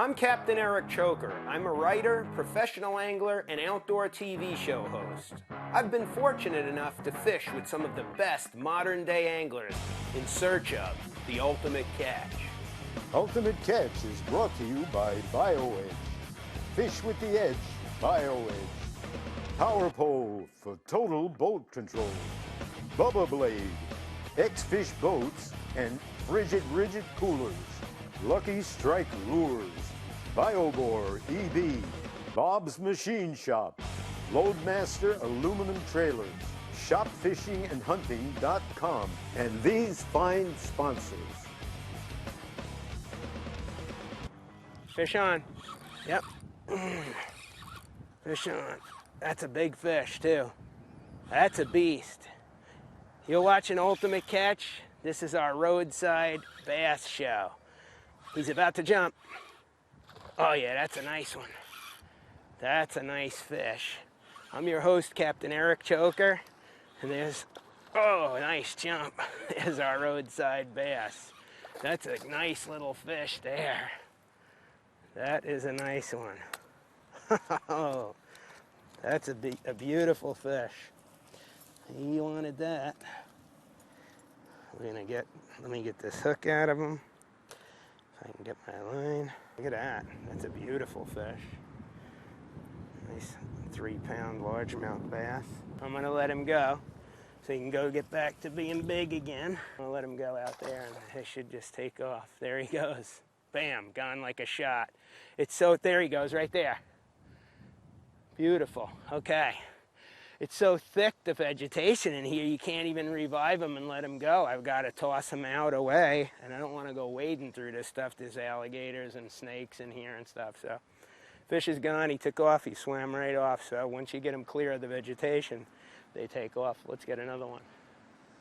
I'm Captain Eric Choker. I'm a writer, professional angler, and outdoor TV show host. I've been fortunate enough to fish with some of the best modern-day anglers in search of the ultimate catch. Ultimate Catch is brought to you by BioEdge. Fish with the edge, BioEdge. Power Pole for total boat control. Bubba Blade, X-Fish boats, and Frigid Rigid coolers. Lucky Strike lures. BioBore EB. Bob's Machine Shop. Loadmaster aluminum trailers. ShopFishingAndHunting.com. And these fine sponsors. Fish on. Yep. Fish on. That's a big fish, too. That's a beast. You're watching Ultimate Catch. This is our Roadside Bass Show. He's about to jump. Oh, yeah, that's a nice one. That's a nice fish. I'm your host, Captain Eric Choker. And there's, oh, nice jump. There's our Roadside Bass. That's a nice little fish there. That is a nice one. Oh, that's a beautiful fish. He wanted that. Let me get this hook out of him. If I can get my line. Look at that. That's a beautiful fish. Nice 3-pound largemouth bass. I'm gonna let him go so he can go get back to being big again. I'm gonna let him go out there and he should just take off. There he goes. Bam, gone like a shot. There he goes, right there. Beautiful, okay. It's so thick, the vegetation in here, you can't even revive him and let him go. I've got to toss him out away, and I don't want to go wading through this stuff. There's alligators and snakes in here and stuff, so. Fish is gone, he took off, he swam right off, so once you get him clear of the vegetation, they take off. Let's get another one.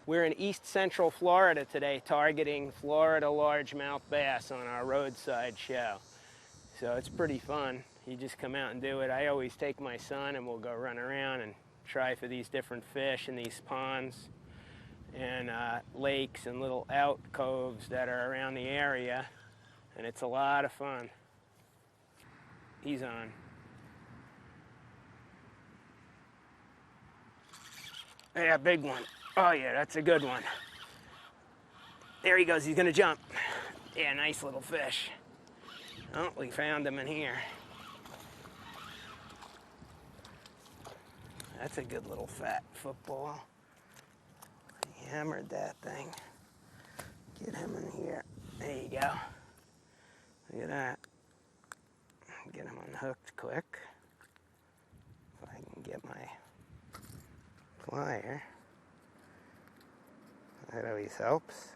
We're in East Central Florida today, targeting Florida largemouth bass on our Roadside show. So it's pretty fun. You just come out and do it. I always take my son and we'll go run around and try for these different fish in these ponds and lakes and little alcoves that are around the area. And it's a lot of fun. He's on. Yeah, big one. Oh yeah, that's a good one. There he goes, he's gonna jump. Yeah, nice little fish. Oh, we found him in here. That's a good little fat football. He hammered that thing. Get him in here. There you go. Look at that. Get him unhooked quick. If I can get my plier. That always helps.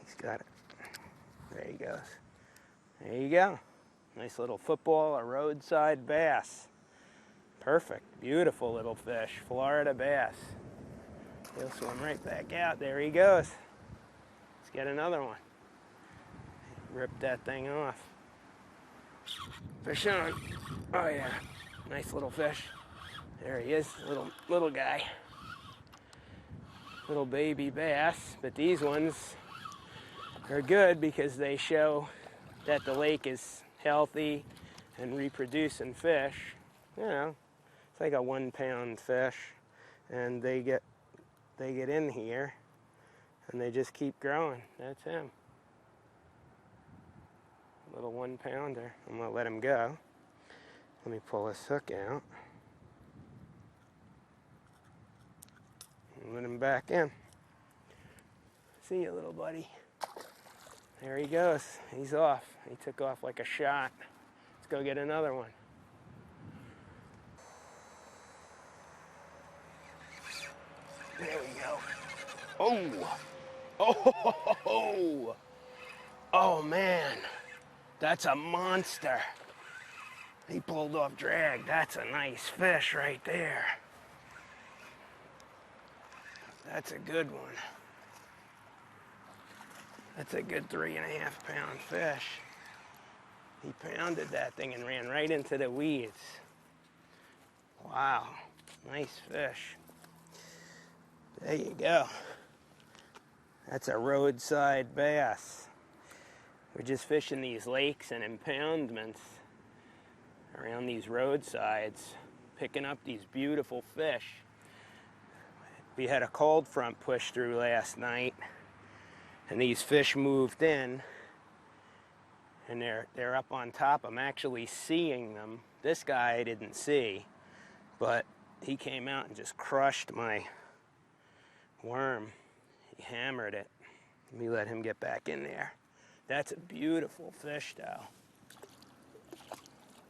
He's got it. There he goes. There you go. Nice little football, a Roadside bass. Perfect. Beautiful little fish. Florida bass. He'll swim right back out. There he goes. Let's get another one. Rip that thing off. Fish on. Oh yeah. Nice little fish. There he is. Little guy. Little baby bass. But these ones are good because they show that the lake is healthy and reproducing fish. You know, it's like a 1-pound fish, and they get in here and they just keep growing. That's him. Little 1-pounder. I'm gonna let him go. Let me pull this hook out and let him back in. See you, little buddy. There he goes. He's off. He took off like a shot. Let's go get another one. There we go. Oh! Oh! Oh, man. That's a monster. He pulled off drag. That's a nice fish right there. That's a good one. That's a good 3.5-pound fish. He pounded that thing and ran right into the weeds. Wow, nice fish. There you go. That's a Roadside bass. We're just fishing these lakes and impoundments around these roadsides, picking up these beautiful fish. We had a cold front push through last night, and these fish moved in, and they're up on top. I'm actually seeing them. This guy I didn't see, but he came out and just crushed my worm. He hammered it. Let me let him get back in there. That's a beautiful fish, though.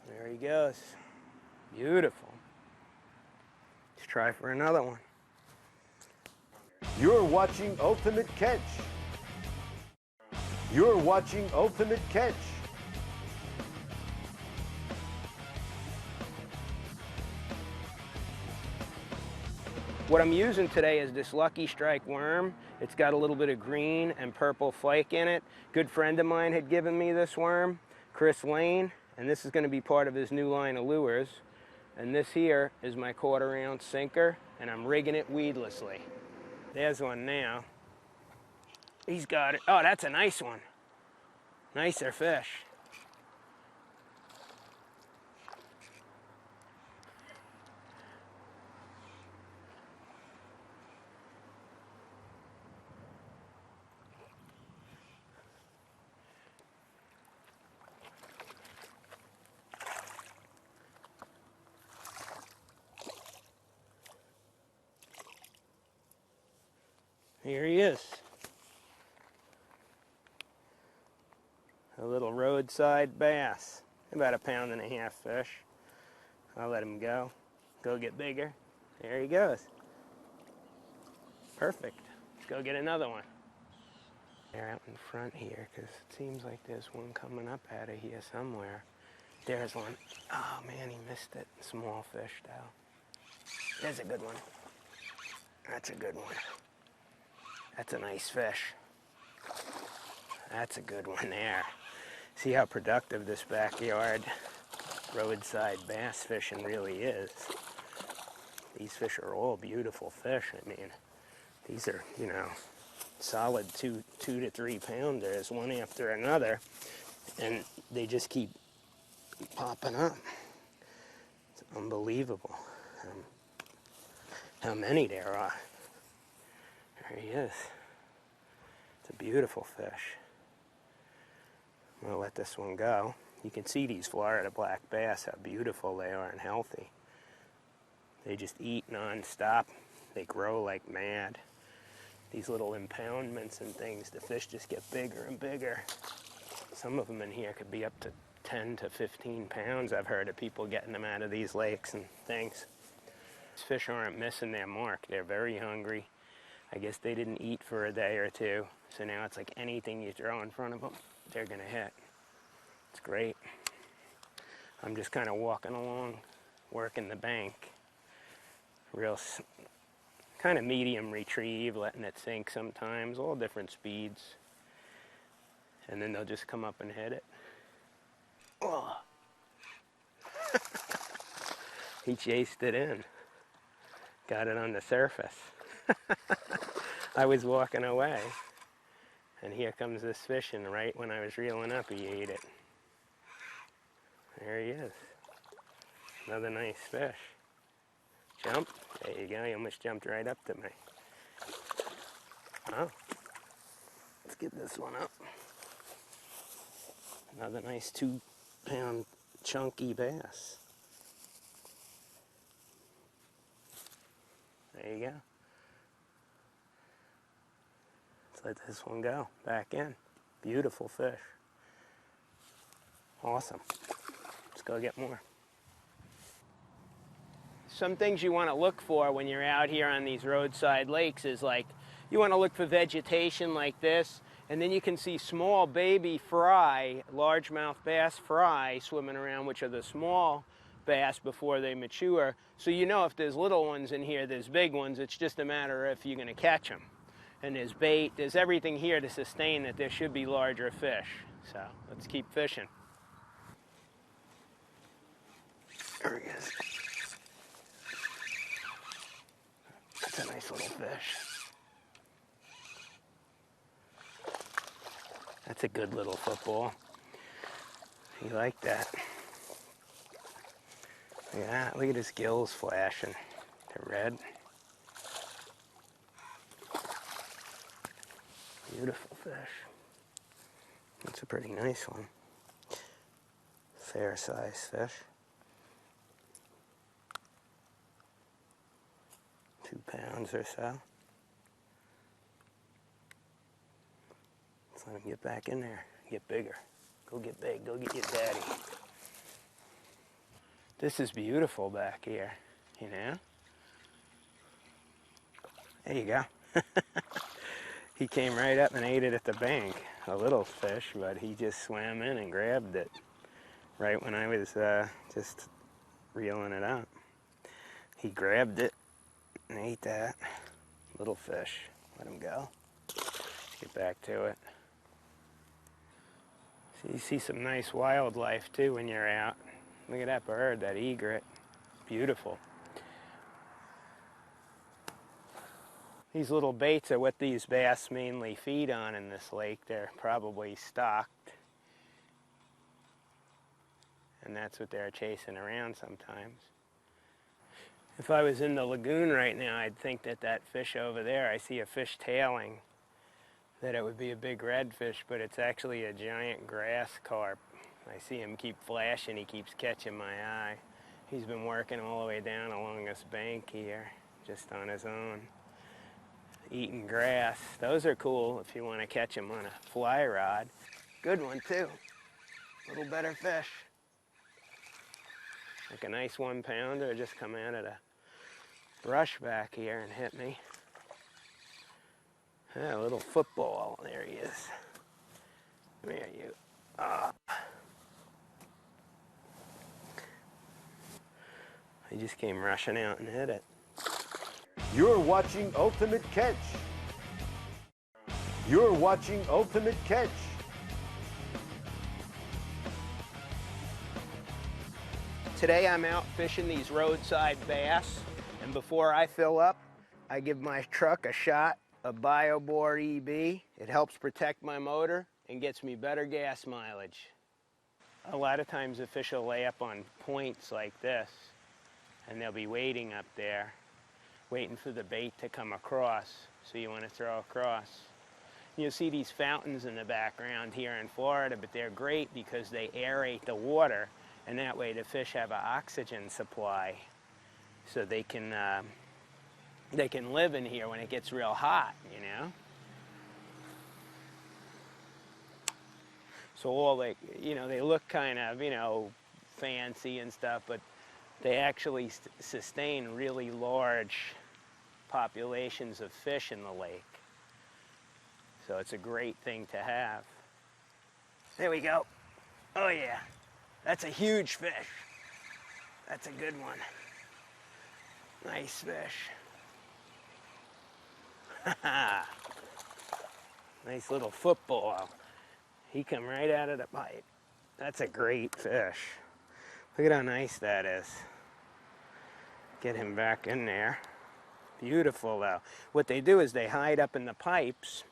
There he goes. Beautiful. Let's try for another one. You're watching Ultimate Catch. You're watching Ultimate Catch. What I'm using today is this Lucky Strike worm. It's got a little bit of green and purple flake in it. Good friend of mine had given me this worm, Chris Lane, and this is going to be part of his new line of lures. And this here is my 1/4 ounce sinker, and I'm rigging it weedlessly. There's one now. He's got it. Oh, that's a nice one. Nicer fish. Here he is. A little roadside bass. About 1.5 pound fish. I'll let him go. Go get bigger. There he goes. Perfect. Let's go get another one. They're out in front here because it seems like there's one coming up out of here somewhere. There's one. Oh man, he missed it. Small fish though. There's a good one. That's a good one. That's a nice fish. That's a good one there. See how productive this backyard roadside bass fishing really is. These fish are all beautiful fish. I mean, these are, you know, solid 2 to 3 pounders, one after another, and they just keep popping up. It's unbelievable how many there are. There he is. It's a beautiful fish. I'm going to let this one go. You can see these Florida black bass, how beautiful they are and healthy. They just eat non-stop. They grow like mad. These little impoundments and things, the fish just get bigger and bigger. Some of them in here could be up to 10 to 15 pounds. I've heard of people getting them out of these lakes and things. These fish aren't missing their mark. They're very hungry. I guess they didn't eat for a day or two, so now it's like anything you throw in front of them, they're gonna hit. It's great. I'm just kind of walking along, working the bank. Real kind of medium retrieve, letting it sink sometimes, all different speeds. And then they'll just come up and hit it. Oh. He chased it in. Got it on the surface. I was walking away, and here comes this fish, and right when I was reeling up, he ate it. There he is. Another nice fish. Jump. There you go. He almost jumped right up to me. Oh. Let's get this one up. Another nice 2 pound chunky bass. There you go. Let's let this one go. Back in. Beautiful fish. Awesome. Let's go get more. Some things you want to look for when you're out here on these roadside lakes is like, you want to look for vegetation like this, and then you can see small baby fry, largemouth bass fry swimming around, which are the small bass before they mature. So you know if there's little ones in here, there's big ones. It's just a matter of if you're going to catch them. And there's bait, there's everything here to sustain that there should be larger fish. So let's keep fishing. There he is. That's a nice little fish. That's a good little football. You like that? Look at that. Look at his gills flashing. They're red. Beautiful fish. That's a pretty nice one. Fair size fish. 2 pounds or so. Let's let him get back in there. Get bigger. Go get big. Go get your daddy. This is beautiful back here, you know? There you go. He came right up and ate it at the bank. A little fish, but he just swam in and grabbed it right when I was just reeling it up. He grabbed it and ate that. Little fish. Let him go. Let's get back to it. So you see some nice wildlife too when you're out. Look at that bird, that egret. Beautiful. These little baits are what these bass mainly feed on in this lake. They're probably stocked. And that's what they're chasing around sometimes. If I was in the lagoon right now, I'd think that that fish over there, I see a fish tailing, that it would be a big redfish, but it's actually a giant grass carp. I see him keep flashing, he keeps catching my eye. He's been working all the way down along this bank here, just on his own, eating grass. Those are cool if you want to catch them on a fly rod. Good one too, little better fish. Like a nice 1 pounder, just come out of the brush back here and hit me. Yeah, a little football, there he is. Come here, you. He just came rushing out and hit it. You're watching Ultimate Catch. You're watching Ultimate Catch. Today I'm out fishing these roadside bass, and before I fill up, I give my truck a shot of BioBore EB. It helps protect my motor and gets me better gas mileage. A lot of times the fish will lay up on points like this, and they'll be waiting up there, waiting for the bait to come across, so you want to throw across. You'll see these fountains in the background here in Florida, but they're great because they aerate the water, and that way the fish have an oxygen supply, so they can live in here when it gets real hot, you know. So all they, you know, they look kind of, you know, fancy and stuff, but they actually sustain really large populations of fish in the lake. So it's a great thing to have. There we go. Oh yeah, that's a huge fish. That's a good one. Nice fish. Nice little football. He come right out of the pipe. That's a great fish. Look at how nice that is. Get him back in there. Beautiful though. What they do is they hide up in the pipes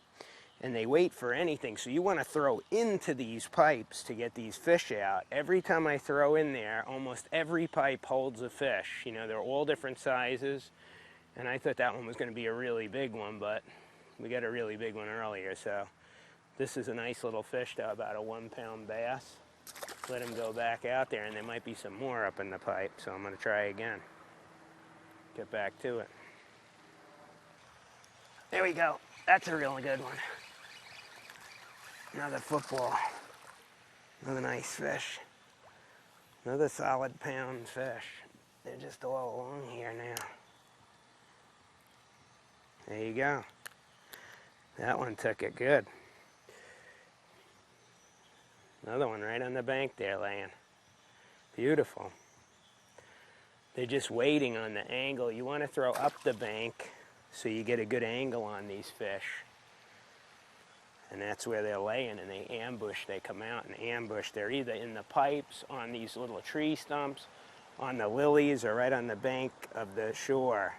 and they wait for anything. So you want to throw into these pipes to get these fish out. Every time I throw in there, almost every pipe holds a fish. You know, they're all different sizes. And I thought that one was going to be a really big one, but we got a really big one earlier. So this is a nice little fish though, about a 1 pound bass. Let him go back out there, and there might be some more up in the pipe. So I'm going to try again. Get back to it. There we go. That's a really good one. Another football. Another nice fish. Another solid pound fish. They're just all along here now. There you go. That one took it good. Another one right on the bank there laying. Beautiful. They're just waiting on the angle. You want to throw up the bank so you get a good angle on these fish. And that's where they're laying, and they ambush. They come out and ambush. They're either in the pipes, on these little tree stumps, on the lilies, or right on the bank of the shore.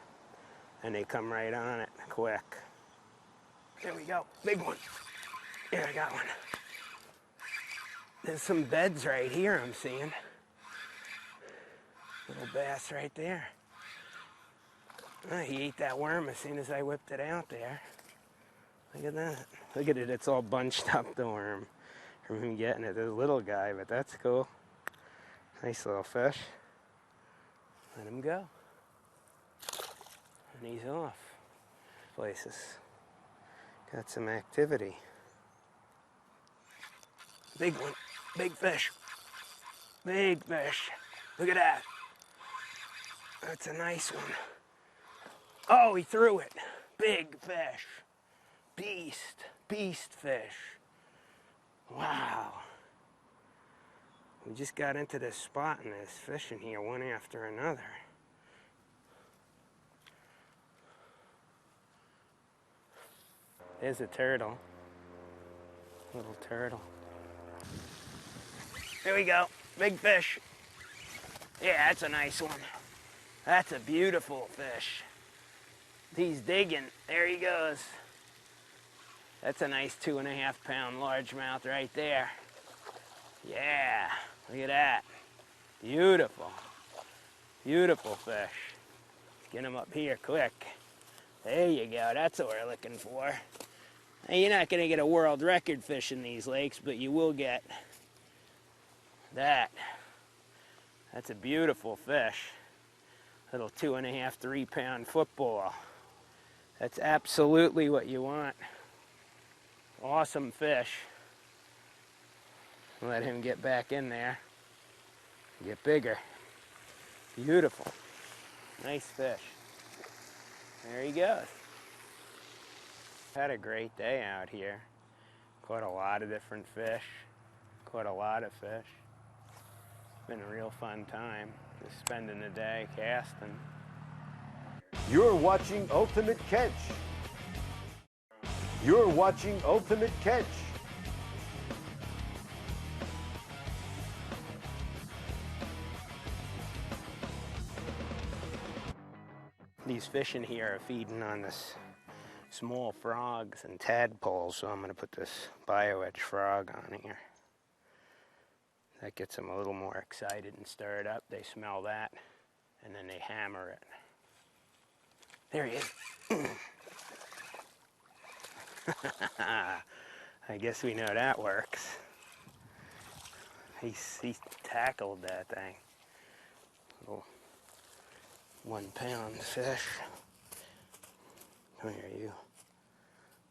And they come right on it quick. There we go. Big one. There, I got one. There's some beds right here I'm seeing. Little bass right there. Oh, he ate that worm as soon as I whipped it out there. Look at that. Look at it, it's all bunched up, the worm, from him getting it. There's a little guy, but that's cool. Nice little fish. Let him go. And he's off. Places. Got some activity. Big one. Big fish. Big fish. Look at that. That's a nice one. Oh, he threw it. Big fish. Beast. Beast fish. Wow. We just got into this spot and there's fish in here one after another. There's a turtle. Little turtle. Here we go. Big fish. Yeah, that's a nice one. That's a beautiful fish. He's digging. There he goes. That's a nice 2.5 pound largemouth right there. Yeah, look at that. Beautiful. Beautiful fish. Get him up here quick. There you go. That's what we're looking for. Now, you're not going to get a world record fish in these lakes, but you will get that. That's a beautiful fish. Little 2.5, 3 pound football. That's absolutely what you want. Awesome fish. Let him get back in there. Get bigger. Beautiful. Nice fish. There he goes. Had a great day out here. Caught a lot of different fish. Caught a lot of fish. Been a real fun time. Just spending the day casting. You're watching Ultimate Catch. You're watching Ultimate Catch. These fish in here are feeding on this small frogs and tadpoles, so I'm going to put this bio-edge frog on here. That gets them a little more excited and stirred up. They smell that, and then they hammer it. There he is. I guess we know that works. He tackled that thing. Little 1 pound fish. Come here, you.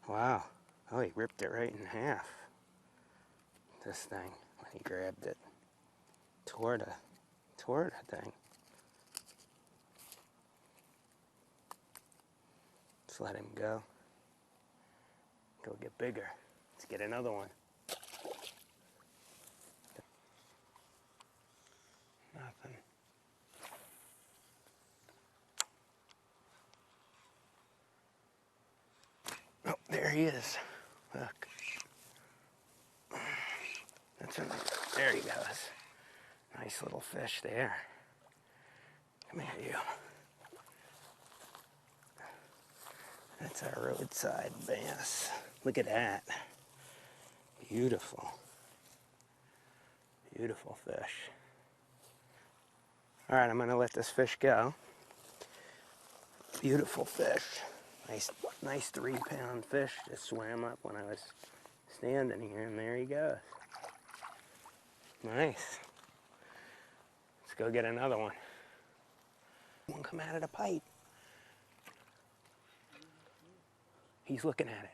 Wow. Oh, he ripped it right in half. This thing, when he grabbed it. Tore the thing. Just let him go. Go get bigger. Let's get another one. Nothing. Oh, there he is. Look. There he goes. Nice little fish there. Come here, you. That's our roadside bass. Look at that. Beautiful. Beautiful fish. All right, I'm going to let this fish go. Beautiful fish. Nice 3 pound fish just swam up when I was standing here, and there he goes. Nice. Let's go get another one. One come out of the pipe. He's looking at it.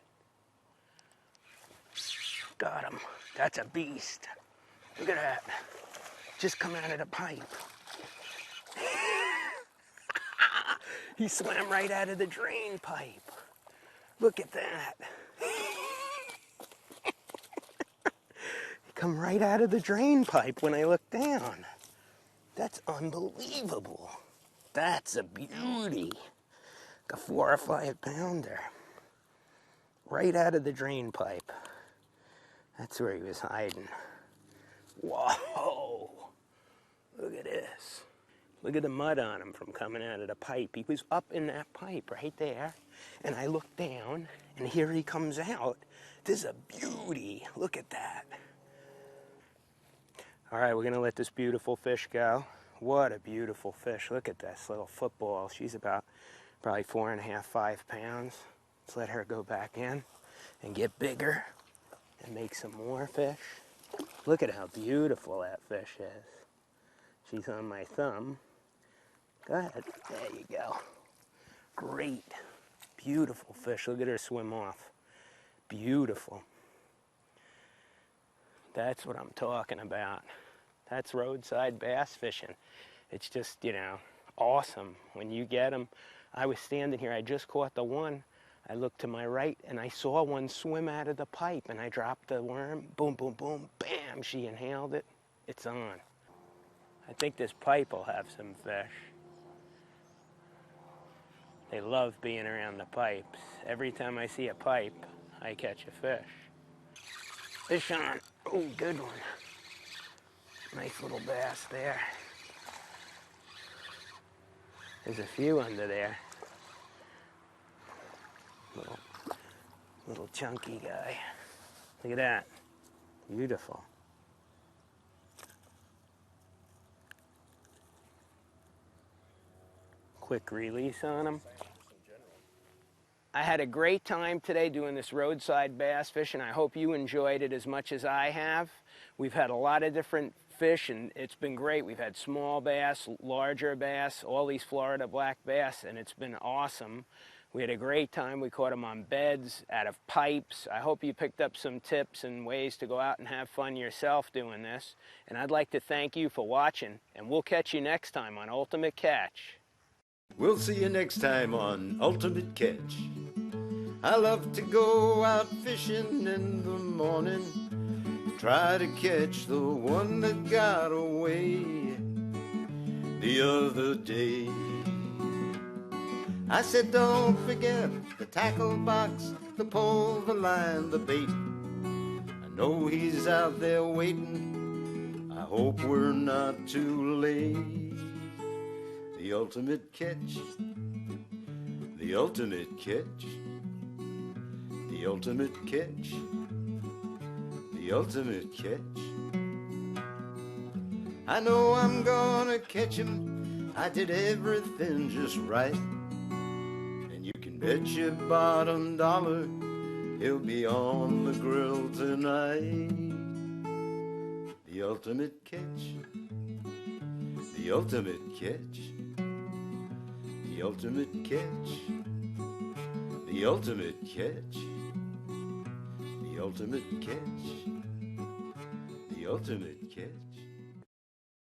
Got him. That's a beast. Look at that. Just come out of the pipe. He swam right out of the drain pipe. Look at that. He come right out of the drain pipe when I looked down. That's unbelievable. That's a beauty. Like a 4 or 5 pounder. Right out of the drain pipe. That's where he was hiding. Whoa! Look at this. Look at the mud on him from coming out of the pipe. He was up in that pipe right there. And I looked down, and here he comes out. This is a beauty. Look at that. All right, we're gonna let this beautiful fish go. What a beautiful fish. Look at this little football. She's about probably 4.5, 5 pounds. Let's let her go back in and get bigger and make some more fish. Look at how beautiful that fish is. She's on my thumb. Go ahead, there you go. Great, beautiful fish. Look at her swim off. Beautiful. That's what I'm talking about. That's roadside bass fishing. It's just, you know, awesome when you get them. I was standing here, I just caught the one. I looked to my right and I saw one swim out of the pipe and I dropped the worm. Boom, boom, boom, bam, she inhaled it. It's on. I think this pipe will have some fish. They love being around the pipes. Every time I see a pipe, I catch a fish. Fish on. Oh, good one. Nice little bass there. There's a few under there. Little chunky guy. Look at that. Beautiful. Quick release on him. I had a great time today doing this roadside bass fishing. I hope you enjoyed it as much as I have. We've had a lot of different fish and it's been great. We've had small bass, larger bass, all these Florida black bass, and it's been awesome. We had a great time. We caught them on beds, out of pipes. I hope you picked up some tips and ways to go out and have fun yourself doing this. And I'd like to thank you for watching, and we'll catch you next time on Ultimate Catch. We'll see you next time on Ultimate Catch. I love to go out fishing in the morning, try to catch the one that got away the other day. I said, don't forget the tackle box, the pole, the line, the bait. I know he's out there waiting. I hope we're not too late. The ultimate catch, the ultimate catch, the ultimate catch, the ultimate catch. I know I'm gonna catch him. I did everything just right. And you can bet your bottom dollar he'll be on the grill tonight. The ultimate catch, the ultimate catch, the ultimate catch, the ultimate catch, the ultimate catch, the ultimate catch.